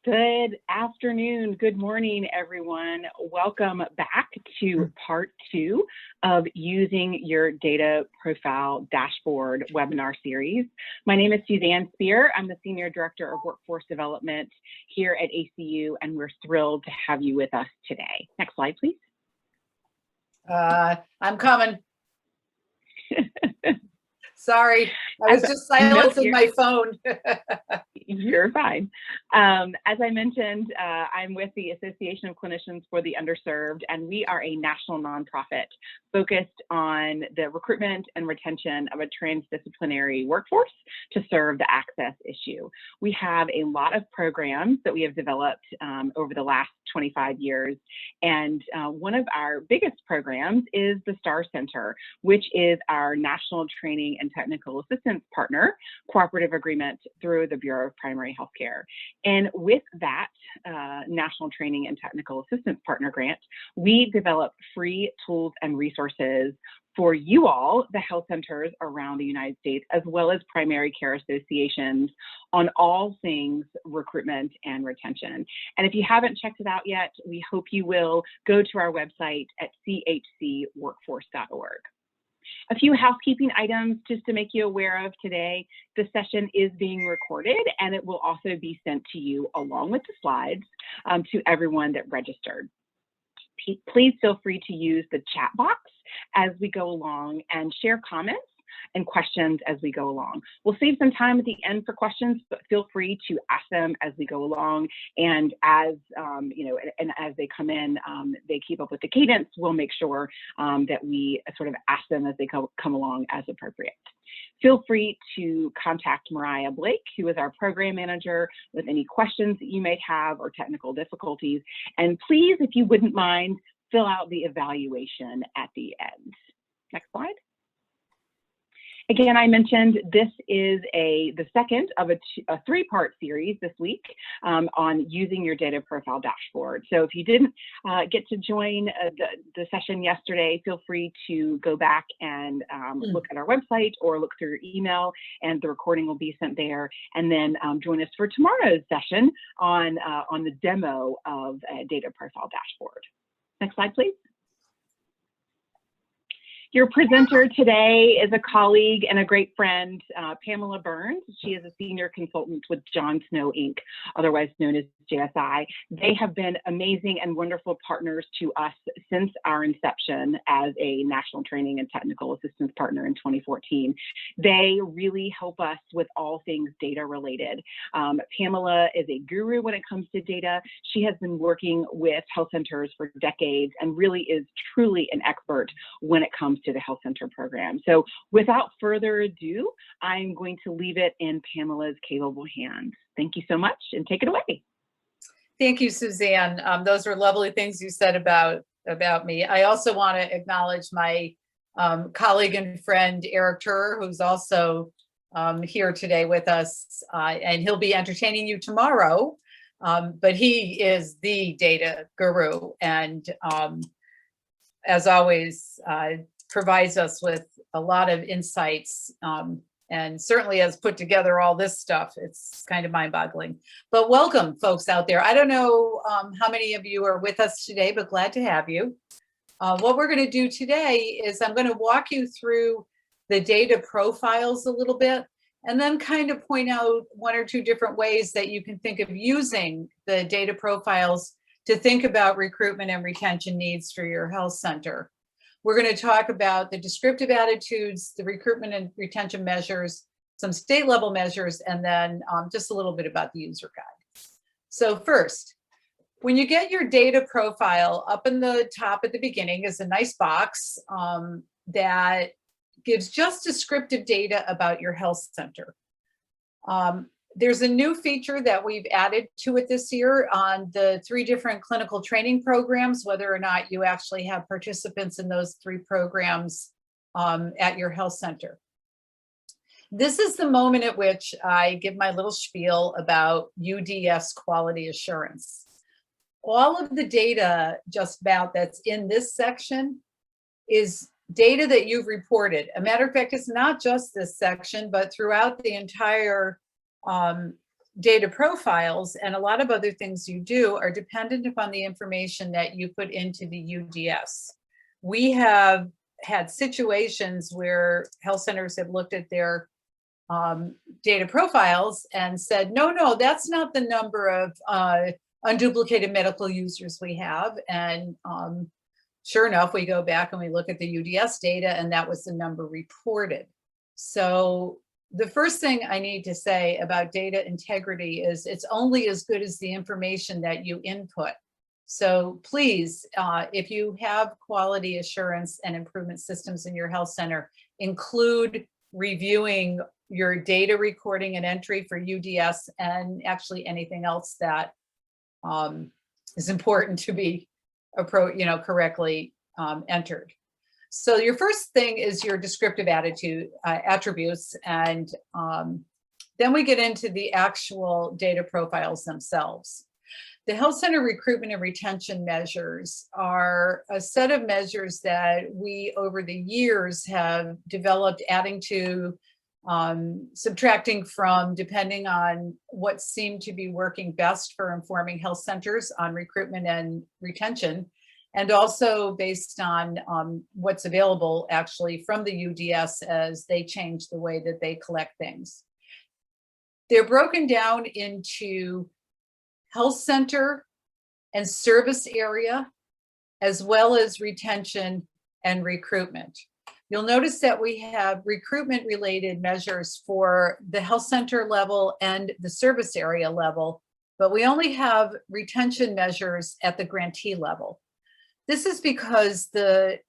Good afternoon, good morning, everyone. Welcome back to part 2 of Using Your Data Profile Dashboard webinar series. My name is Suzanne Spear. I'm the Senior Director of Workforce Development here at ACU, and we're thrilled to have you with us today. Next slide, please. I'm coming. Sorry, I was just silencing my phone. You're fine. As I mentioned, I'm with the Association of Clinicians for the Underserved, and we are a national nonprofit focused on the recruitment and retention of a transdisciplinary workforce to serve the access issue. We have a lot of programs that we have developed over the last 25 years, and one of our biggest programs is the STAR Center, which is our National Training and Technical Assistance Partner cooperative agreement through the Bureau of Primary Health Care. And with that National Training and Technical Assistance Partner grant, we develop free tools and resources for you all, the health centers around the United States, as well as primary care associations on all things recruitment and retention. And if you haven't checked it out yet, we hope you will go to our website at chcworkforce.org. A few housekeeping items just to make you aware of today. The session is being recorded, and it will also be sent to you along with the slides to everyone that registered. Please feel free to use the chat box as we go along and share comments and questions as we go along. We'll save some time at the end for questions, but feel free to ask them as we go along. And as and as they come in, they keep up with the cadence. We'll make sure that we sort of ask them as they come along as appropriate. Feel free to contact Mariah Blake, who is our program manager, with any questions that you may have or technical difficulties. And please, if you wouldn't mind, fill out the evaluation at the end. Next slide. Again, I mentioned this is the second of a three-part series this week on using your data profile dashboard. So if you didn't get to join the session yesterday, feel free to go back and look at our website or look through your email, and the recording will be sent there. And then join us for tomorrow's session on the demo of a data profile dashboard. Next slide, please. Your presenter today is a colleague and a great friend, Pamela Byrnes. She is a senior consultant with John Snow, Inc., otherwise known as JSI. They have been amazing and wonderful partners to us since our inception as a National Training and Technical Assistance Partner in 2014. They really help us with all things data related. Pamela is a guru when it comes to data. She has been working with health centers for decades and really is truly an expert when it comes to the health center program. So without further ado, I'm going to leave it in Pamela's capable hands. Thank you so much, and take it away. Thank you, Suzanne. Those are lovely things you said about me. I also want to acknowledge my colleague and friend, Eric Turr, who's also here today with us, and he'll be entertaining you tomorrow. But he is the data guru, and as always, provides us with a lot of insights, and certainly has put together all this stuff. It's kind of mind-boggling. But welcome, folks out there. I don't know how many of you are with us today, but glad to have you. What we're going to do today is I'm going to walk you through the data profiles a little bit, and then kind of point out one or two different ways that you can think of using the data profiles to think about recruitment and retention needs for your health center. We're going to talk about the descriptive attitudes, the recruitment and retention measures, some state level measures, and then just a little bit about the user guide. So first, when you get your data profile, up in the top at the beginning is a nice box that gives just descriptive data about your health center. There's a new feature that we've added to it this year on the 3 different clinical training programs, whether or not you actually have participants in those 3 programs at your health center. This is the moment at which I give my little spiel about UDS quality assurance. All of the data just about that's in this section is data that you've reported. A matter of fact, it's not just this section, but throughout the entire data profiles and a lot of other things you do are dependent upon the information that you put into the UDS. We have had situations where health centers have looked at their data profiles and said, no, that's not the number of unduplicated medical users we have. And sure enough, we go back and we look at the UDS data, and that was the number reported. So the first thing I need to say about data integrity is it's only as good as the information that you input. So please, if you have quality assurance and improvement systems in your health center, include reviewing your data recording and entry for UDS and actually anything else that is important to be correctly entered. So your first thing is your descriptive attributes, and then we get into the actual data profiles themselves. The health center recruitment and retention measures are a set of measures that we over the years have developed, adding to, subtracting from, depending on what seemed to be working best for informing health centers on recruitment and retention, and also based on what's available actually from the UDS as they change the way that they collect things. They're broken down into health center and service area, as well as retention and recruitment. You'll notice that we have recruitment related measures for the health center level and the service area level, but we only have retention measures at the grantee level. This is because the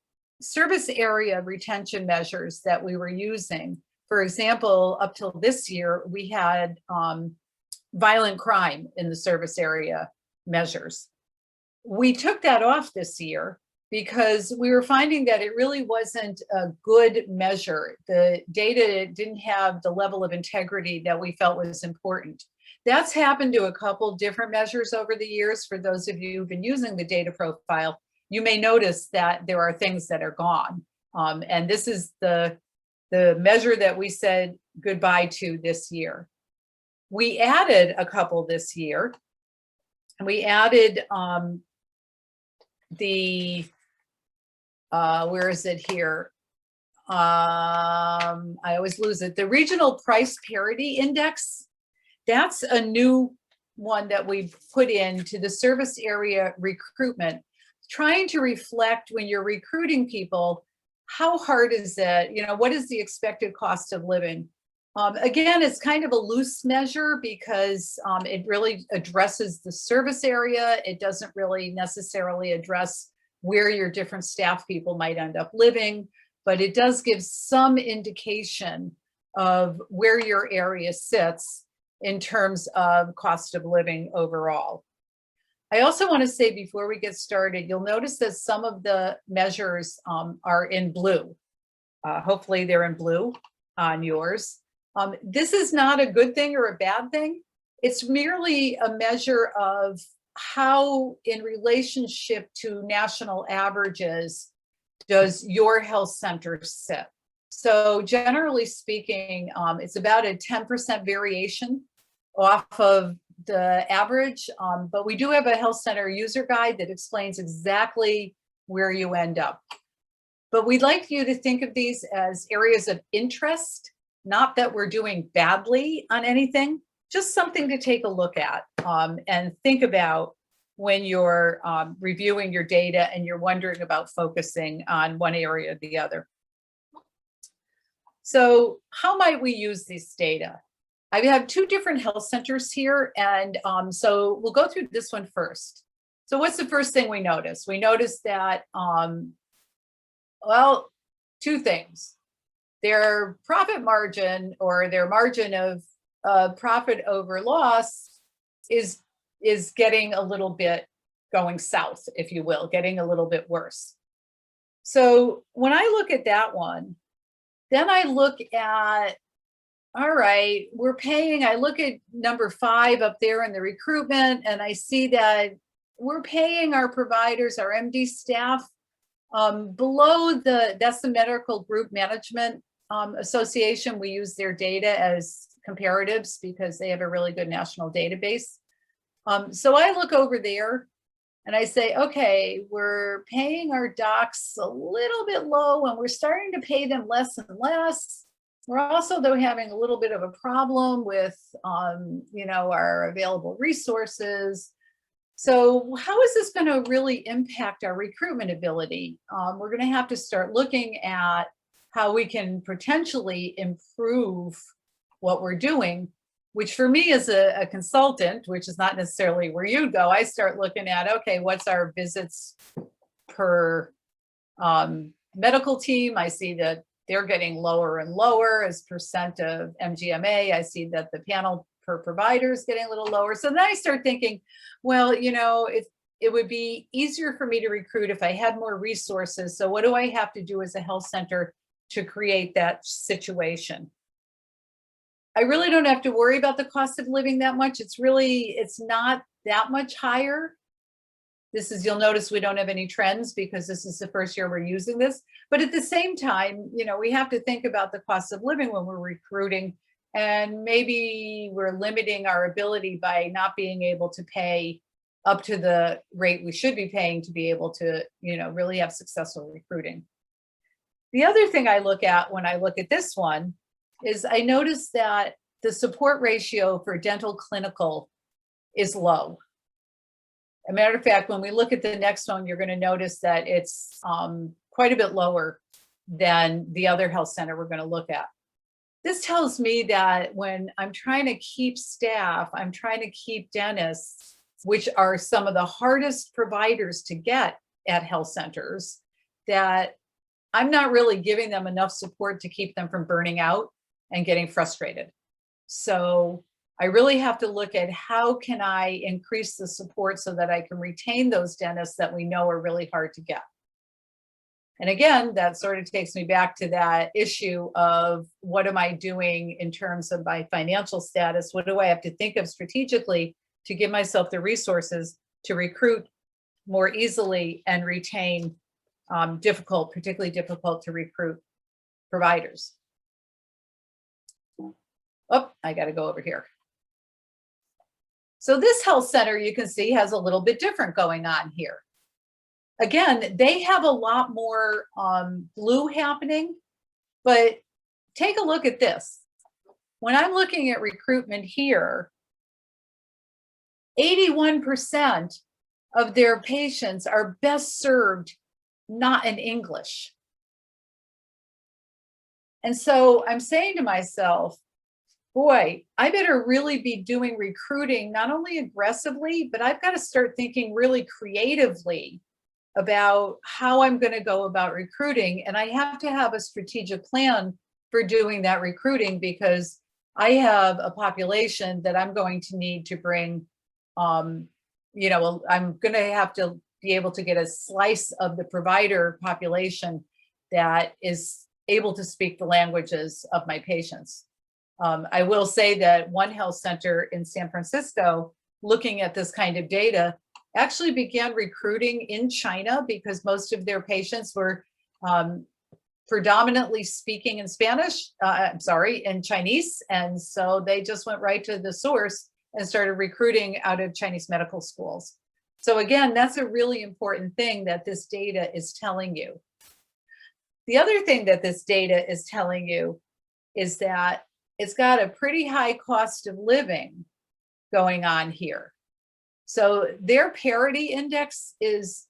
service area retention measures that we were using, for example, up till this year, we had violent crime in the service area measures. We took that off this year because we were finding that it really wasn't a good measure. The data didn't have the level of integrity that we felt was important. That's happened to a couple different measures over the years. For those of you who've been using the data profile, you may notice that there are things that are gone. And this is the measure that we said goodbye to this year. We added a couple this year. We added where is it here? I always lose it. The Regional Price Parity Index. That's a new one that we put into the service area recruitment, trying to reflect when you're recruiting people, how hard is it? What is the expected cost of living? Again, it's kind of a loose measure because it really addresses the service area. It doesn't really necessarily address where your different staff people might end up living, but it does give some indication of where your area sits in terms of cost of living overall. I also want to say before we get started, you'll notice that some of the measures are in blue. Hopefully they're in blue on yours. This is not a good thing or a bad thing. It's merely a measure of how, in relationship to national averages, does your health center sit. So generally speaking, it's about a 10% variation off of the average, but we do have a health center user guide that explains exactly where you end up. But we'd like you to think of these as areas of interest, not that we're doing badly on anything, just something to take a look at and think about when you're reviewing your data and you're wondering about focusing on one area or the other. So how might we use this data? I have two different health centers here, and so we'll go through this one first. So what's the first thing we notice? We notice that, well, two things. Their profit margin, or their margin of profit over loss, is getting a little bit going south, if you will, getting a little bit worse. So when I look at that one, then I look at, all right, we're paying, I look at number 5 up there in the recruitment, and I see that we're paying our providers, our MD staff, below that's the Medical Group Management Association. We use their data as comparatives because they have a really good national database. So I look over there and I say, okay, we're paying our docs a little bit low and we're starting to pay them less and less. We're also, though, having a little bit of a problem with, our available resources. So how is this going to really impact our recruitment ability? We're going to have to start looking at how we can potentially improve what we're doing, which for me as a consultant, which is not necessarily where you'd go, I start looking at, okay, what's our visits per medical team? I see that they're getting lower and lower as percent of MGMA. I see that the panel per provider is getting a little lower. So then I start thinking, well, it would be easier for me to recruit if I had more resources. So what do I have to do as a health center to create that situation? I really don't have to worry about the cost of living that much. It's not that much higher. You'll notice we don't have any trends because this is the first year we're using this. But at the same time, we have to think about the cost of living when we're recruiting, and maybe we're limiting our ability by not being able to pay up to the rate we should be paying to be able to, really have successful recruiting. The other thing I look at when I look at this one is I notice that the support ratio for dental clinical is low. As a matter of fact, when we look at the next one, you're going to notice that it's quite a bit lower than the other health center we're going to look at. This tells me that when I'm trying to keep staff, I'm trying to keep dentists, which are some of the hardest providers to get at health centers, that I'm not really giving them enough support to keep them from burning out and getting frustrated. So I really have to look at how can I increase the support so that I can retain those dentists that we know are really hard to get. And again, that sort of takes me back to that issue of what am I doing in terms of my financial status? What do I have to think of strategically to give myself the resources to recruit more easily and retain particularly difficult to recruit providers? Oh, I got to go over here. So this health center, you can see, has a little bit different going on here. Again, they have a lot more blue happening, but take a look at this. When I'm looking at recruitment here, 81% of their patients are best served not in English. And so I'm saying to myself, boy, I better really be doing recruiting, not only aggressively, but I've got to start thinking really creatively about how I'm going to go about recruiting. And I have to have a strategic plan for doing that recruiting because I have a population that I'm going to need to bring, I'm going to have to be able to get a slice of the provider population that is able to speak the languages of my patients. I will say that one health center in San Francisco, looking at this kind of data, actually began recruiting in China because most of their patients were predominantly speaking in in Chinese. And so they just went right to the source and started recruiting out of Chinese medical schools. So again, that's a really important thing that this data is telling you. The other thing that this data is telling you is that it's got a pretty high cost of living going on here. So their parity index is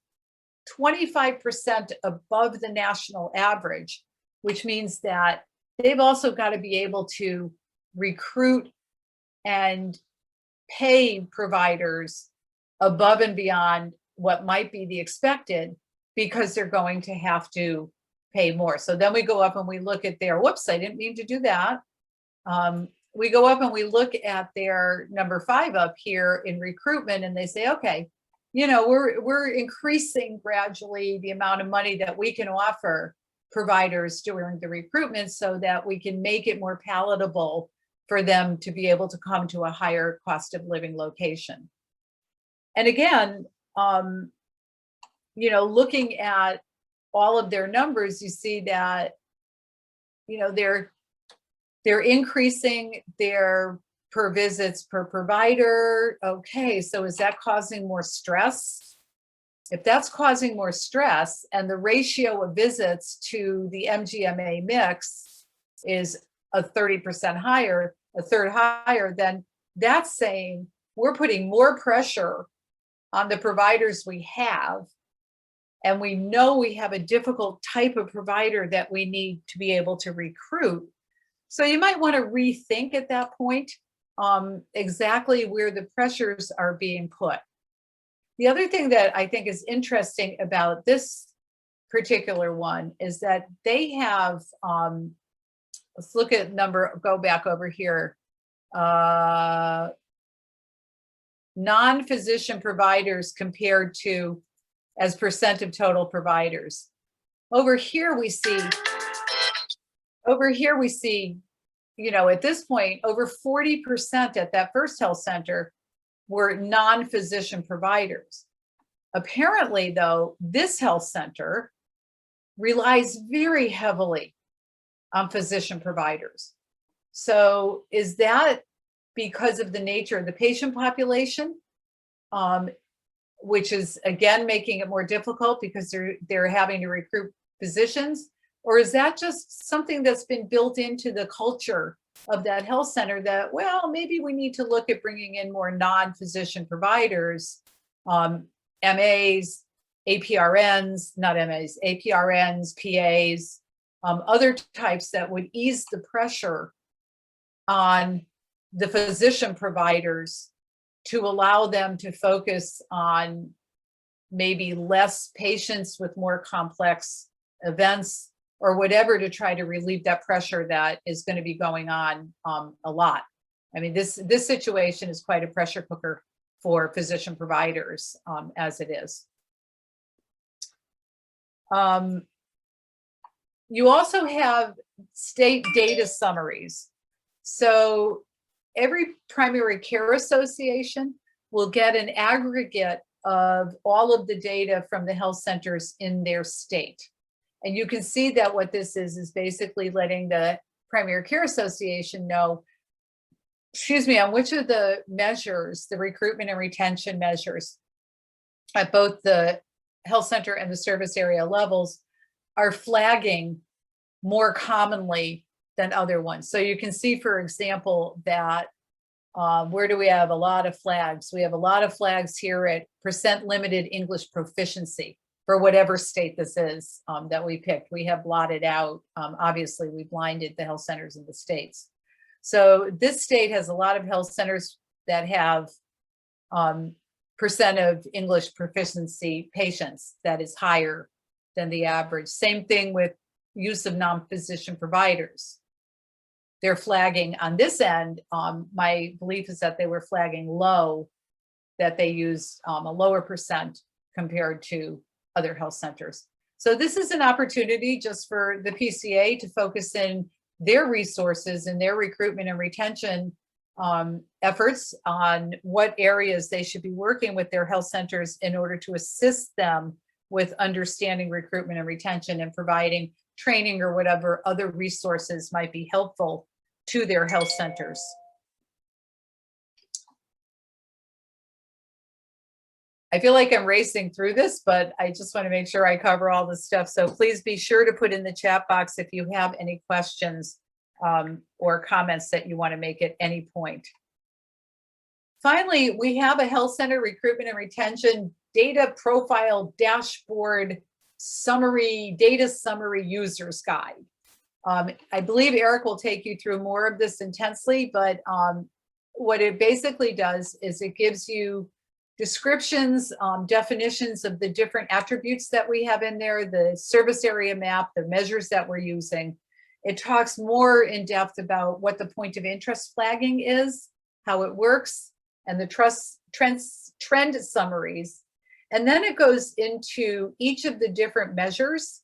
25% above the national average, which means that they've also got to be able to recruit and pay providers above and beyond what might be the expected because they're going to have to pay more. So then we go up and we look at their, whoops, I didn't mean to do that. We go up and we look at their number 5 up here in recruitment, and they say, okay, we're increasing gradually the amount of money that we can offer providers during the recruitment so that we can make it more palatable for them to be able to come to a higher cost of living location. And again, looking at all of their numbers, you see that, They're increasing their per visits per provider. Okay, so is that causing more stress? If that's causing more stress and the ratio of visits to the MGMA mix is a 30% higher, a third higher, then that's saying we're putting more pressure on the providers we have. And we know we have a difficult type of provider that we need to be able to recruit. So you might want to rethink at that point exactly where the pressures are being put. The other thing that I think is interesting about this particular one is that they have, let's look at go back over here, non-physician providers compared to as percent of total providers. Over here we see, you know, at this point, over 40% at that first health center were non-physician providers. Apparently, though, this health center relies very heavily on physician providers. So is that because of the nature of the patient population, which is again making it more difficult because they're having to recruit physicians? Or is that just something that's been built into the culture of that health center that, well, maybe we need to look at bringing in more non-physician providers, MAs, APRNs, not MAs, APRNs, PAs, other types that would ease the pressure on the physician providers to allow them to focus on maybe less patients with more complex events or whatever, to try to relieve that pressure that is going to be going on a lot. I mean, this situation is quite a pressure cooker for physician providers as it is. You also have state data summaries. So every primary care association will get an aggregate of all of the data from the health centers in their state. And you can see that what this is basically letting the primary care association know, on which of the measures, the recruitment and retention measures at both the health center and the service area levels are flagging more commonly than other ones. So you can see, for example, that where do we have a lot of flags? We have a lot of flags here at percent limited English proficiency for whatever state this is that we picked. We have blotted out, obviously we blinded the health centers in the states. So this state has a lot of health centers that have percent of English proficiency patients that is higher than the average. Same thing with use of non-physician providers. They're flagging on this end. My belief is that they were flagging low, that they use a lower percent compared to other health centers. So this is an opportunity just for the PCA to focus in their resources and their recruitment and retention efforts on what areas they should be working with their health centers in order to assist them with understanding recruitment and retention and providing training or whatever other resources might be helpful to their health centers. I feel like I'm racing through this, but I just want to make sure I cover all the stuff. So please be sure to put in the chat box if you have any questions or comments that you want to make at any point. Finally, we have a health center recruitment and retention data profile dashboard summary, data summary user's guide. I believe Eric will take you through more of this intensely, but what it basically does is it gives you descriptions, definitions of the different attributes that we have in there, the service area map, the measures that we're using. It talks more in depth about what the point of interest flagging is, how it works, and the trend summaries. And then it goes into each of the different measures,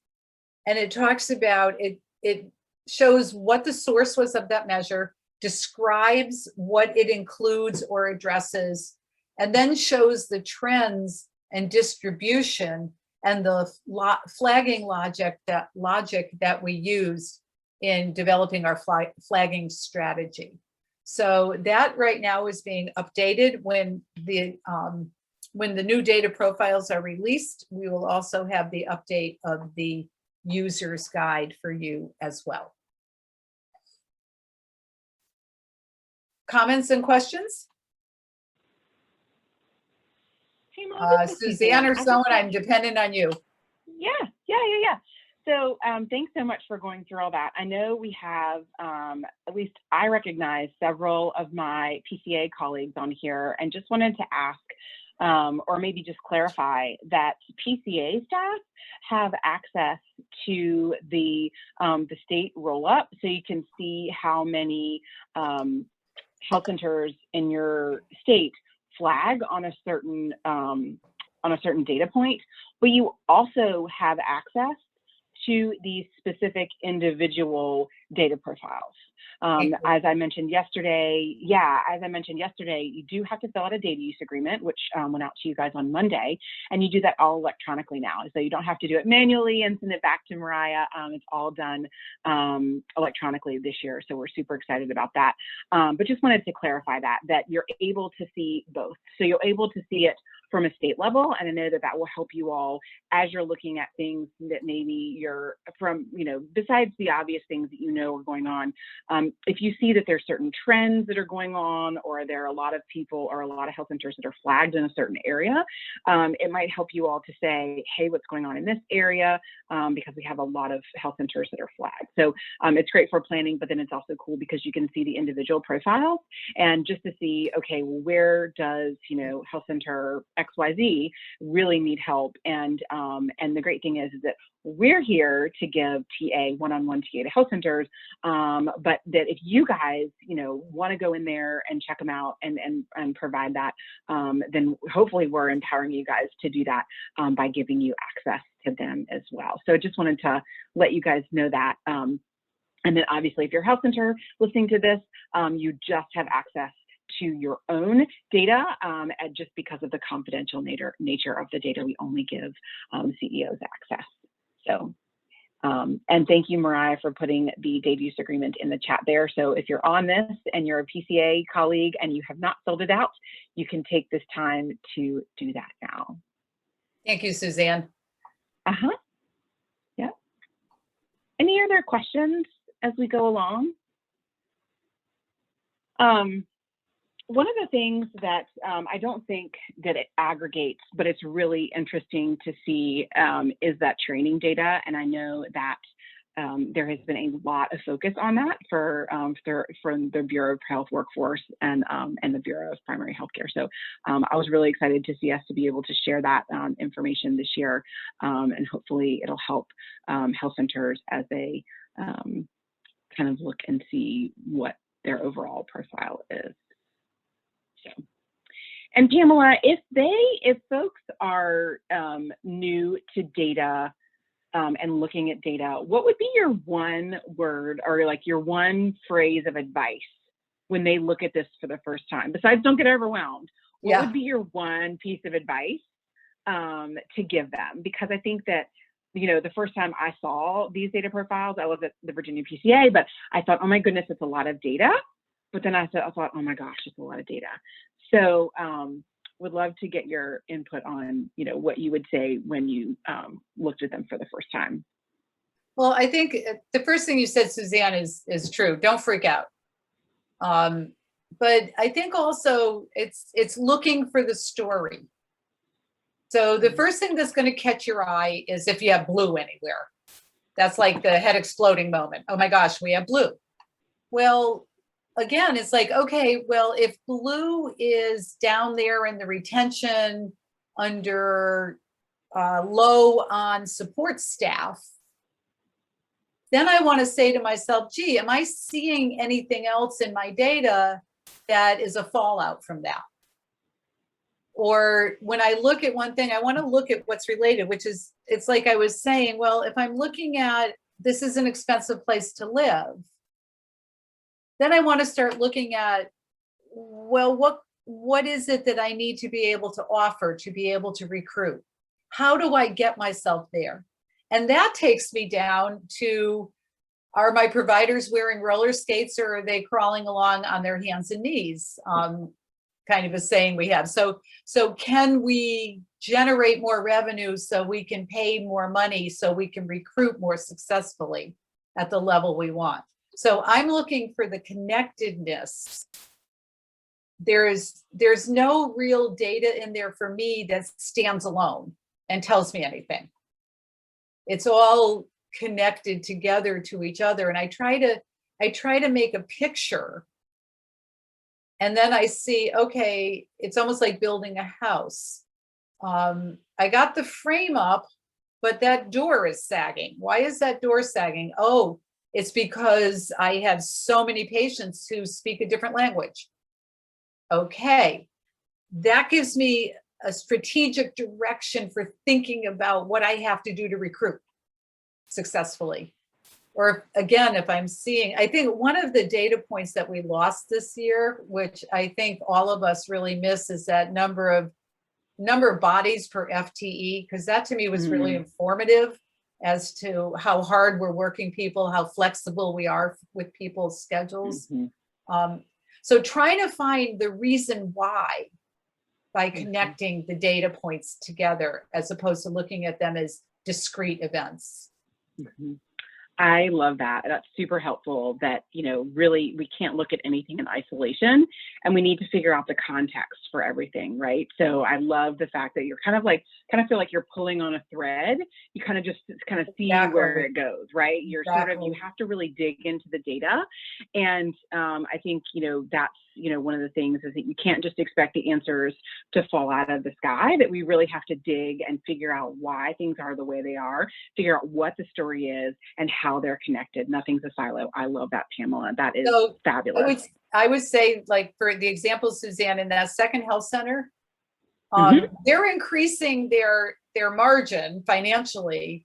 and it talks about it. It shows what the source was of that measure, describes what it includes or addresses, and then shows the trends and distribution and the flagging logic that we use in developing our flagging strategy. So that right now is being updated. When the new data profiles are released, we will also have the update of the user's guide for you as well. Comments and questions? Hey, Mom, Suzanne or someone, I'm dependent on you. Yeah. So thanks so much for going through all that. I know we have, at least I recognize several of my PCA colleagues on here, and just wanted to ask, or maybe just clarify, that PCA staff have access to the state roll-up, so you can see how many health centers in your state flag on a certain data point, but you also have access to these specific individual data profiles. As I mentioned yesterday, you do have to fill out a data use agreement, which went out to you guys on Monday, and you do that all electronically now. So you don't have to do it manually and send it back to Mariah. It's all done electronically this year, so we're super excited about that. But just wanted to clarify that you're able to see both. So you're able to see it from a state level, and I know that will help you all as you're looking at things that maybe you're from, besides the obvious things that are going on. If you see that there's certain trends that are going on, or there are a lot of people or a lot of health centers that are flagged in a certain area, it might help you all to say, hey, what's going on in this area? Because we have a lot of health centers that are flagged. So it's great for planning, but then it's also cool because you can see the individual profiles and just to see, okay, well, where does, health center XYZ really need help? And the great thing is that we're here to give TA, one-on-one TA to health centers, but that if you guys, want to go in there and check them out and provide that, then hopefully we're empowering you guys to do that by giving you access to them as well. So I just wanted to let you guys know that. And then obviously if you're a health center listening to this, you just have access to your own data, just because of the confidential nature of the data. We only give CEOs access. So, and thank you, Mariah, for putting the data use agreement in the chat there. So if you're on this and you're a PCA colleague and you have not filled it out, you can take this time to do that now. Thank you, Suzanne. Yeah. Any other questions as we go along? One of the things that I don't think that it aggregates, but it's really interesting to see is that training data. And I know that there has been a lot of focus on that from the Bureau of Health Workforce and the Bureau of Primary Healthcare. So I was really excited to see us to be able to share that information this year, and hopefully it'll help health centers as they kind of look and see what their overall profile is. So, and Pamela, if folks are new to data and looking at data, what would be your one word or like your one phrase of advice when they look at this for the first time? Besides, don't get overwhelmed. What would be your one piece of advice to give them? Because I think that, the first time I saw these data profiles, I was at the Virginia PCA, but I thought, oh my goodness, it's a lot of data. But then I thought, oh my gosh, it's a lot of data. So would love to get your input on, what you would say when you looked at them for the first time. Well, I think the first thing you said, Suzanne, is true. Don't freak out. But I think also it's looking for the story. So the first thing that's going to catch your eye is if you have blue anywhere. That's like the head exploding moment. Oh my gosh, we have blue. Well, again, it's like, okay, well, if blue is down there in the retention under low on support staff, then I want to say to myself, gee, am I seeing anything else in my data that is a fallout from that? Or when I look at one thing, I want to look at what's related, which is, it's like I was saying, well, if I'm looking at this is an expensive place to live, then I want to start looking at, well, what is it that I need to be able to offer to be able to recruit? How do I get myself there? And that takes me down to Are my providers wearing roller skates, or are they crawling along on their hands and knees? Kind of a saying we have. So can we generate more revenue so we can pay more money, so we can recruit more successfully at the level we want? So I'm looking for the connectedness. There's no real data in there for me that stands alone and tells me anything. It's all connected together to each other. And I try to make a picture, and then I see, okay, it's almost like building a house. I got the frame up, but that door is sagging. Why is that door sagging? Oh, it's because I have so many patients who speak a different language. Okay, that gives me a strategic direction for thinking about what I have to do to recruit successfully. Or again, if I'm seeing, I think one of the data points that we lost this year, which I think all of us really miss, is that number of bodies per FTE, because that to me was really informative as to how hard we're working people, how flexible we are with people's schedules. So trying to find the reason why by connecting the data points together, as opposed to looking at them as discrete events. I love that. That's super helpful, that, you know, really we can't look at anything in isolation, and we need to figure out the context for everything, right? So I love the fact that you're kind of feel like you're pulling on a thread. You kind of just see where it goes, right? You're you have to really dig into the data. And I think, you know, that's, you know, one of the things is that you can't just expect the answers to fall out of the sky, that we really have to dig and figure out why things are the way they are, figure out what the story is and how they're connected. Nothing's a silo. I love that, Pamela. That is fabulous. I would say, like, for the example, Suzanne, in that second health center, they're increasing their margin financially,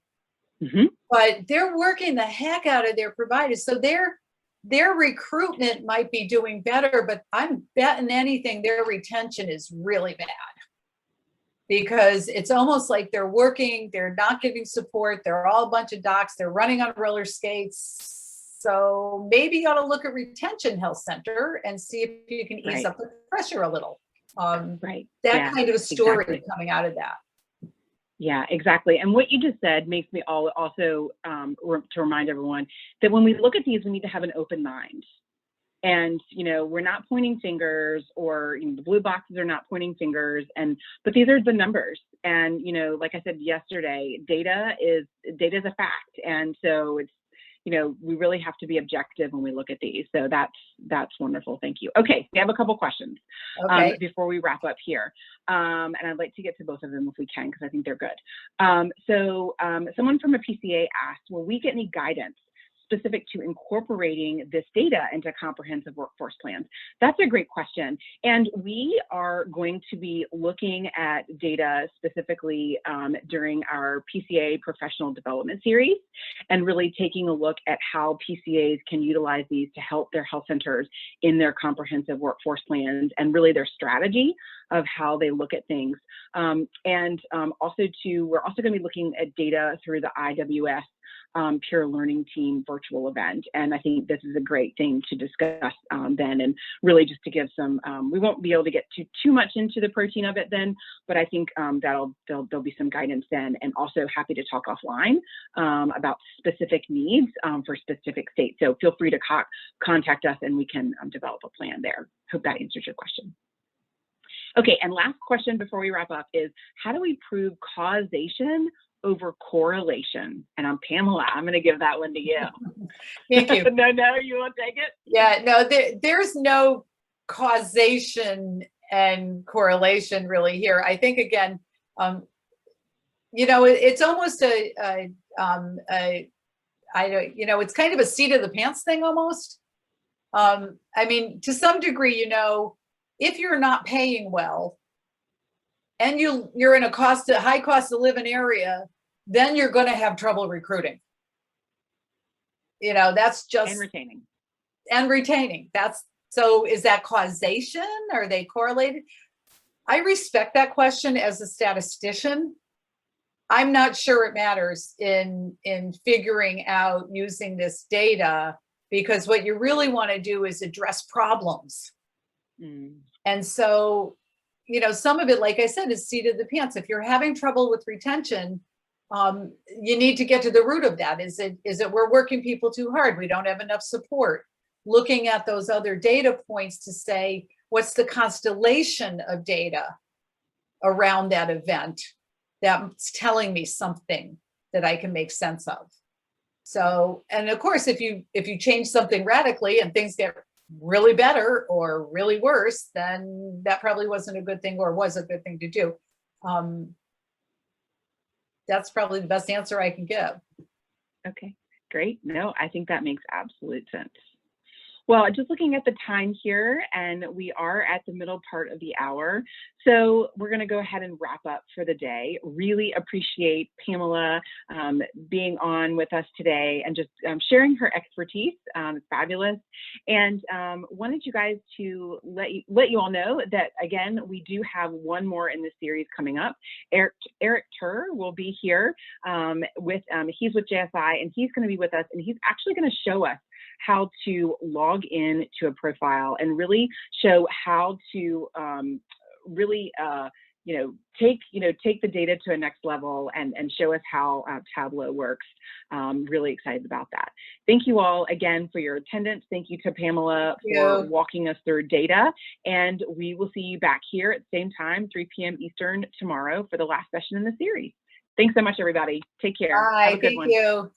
but they're working the heck out of their providers. So their recruitment might be doing better, but I'm betting anything their retention is really bad, because it's almost like they're working, they're not giving support, they're all a bunch of docs, they're running on roller skates. So maybe you ought to look at retention health center and see if you can ease up the pressure a little. That kind of a story coming out of that. Yeah, exactly. And what you just said makes me also to remind everyone that when we look at these, we need to have an open mind. And, you know, we're not pointing fingers, or, you know, the blue boxes are not pointing fingers, but these are the numbers. And, you know, like I said yesterday, data is a fact. And so it's, you know, we really have to be objective when we look at these. So that's wonderful. Thank you. Okay, we have a couple questions before we wrap up here. And I'd like to get to both of them if we can, because I think they're good. So someone from a PCA asked, will we get any guidance specific to incorporating this data into comprehensive workforce plans? That's a great question. And we are going to be looking at data specifically during our PCA professional development series, and really taking a look at how PCAs can utilize these to help their health centers in their comprehensive workforce plans, and really their strategy of how they look at things. We're also going to be looking at data through the IWS Peer Learning Team virtual event. And I think this is a great thing to discuss then, and really just to give some, we won't be able to get too much into the protein of it then, but I think there'll be some guidance then, and also happy to talk offline about specific needs for specific states. So feel free to contact us, and we can develop a plan there. Hope that answers your question. Okay, and last question before we wrap up is, how do we prove causation over correlation? And Pamela, I'm going to give that one to you. Thank you. No, you won't take it? Yeah, no, there's no causation and correlation really here. I think, again, you know, it's almost it's kind of a seat of the pants thing almost. I mean, to some degree, you know, if you're not paying well, and you're in a high cost of living area, then you're going to have trouble recruiting. You know, that's just and retaining. So is that causation? Are they correlated? I respect that question as a statistician, I'm not sure it matters in figuring out using this data, because what you really want to do is address problems. And so, you know, some of it, like I said, is seat of the pants. If you're having trouble with retention, you need to get to the root of that. Is it we're working people too hard? We don't have enough support. Looking at those other data points to say, what's the constellation of data around that event that's telling me something that I can make sense of? So, and of course, if you change something radically and things get really better or really worse, then that probably wasn't a good thing, or was a good thing to do. That's probably the best answer I can give. Okay, great. No, I think that makes absolute sense. Well, just looking at the time here, and we are at the middle part of the hour, so we're going to go ahead and wrap up for the day. Really appreciate Pamela being on with us today and just sharing her expertise. It's fabulous. And wanted you guys to let you all know that, again, we do have one more in this series coming up. Eric Tur will be here he's with JSI, and he's going to be with us, and he's actually going to show us how to log in to a profile and really show how to really take the data to a next level and show us how Tableau works. Really excited about that. Thank you all again for your attendance. Thank you to Pamela for walking us through data, and we will see you back here at the same time, 3 p.m. Eastern tomorrow for the last session in the series. Thanks so much, everybody. Take care. Bye. Have a good Thank one. you.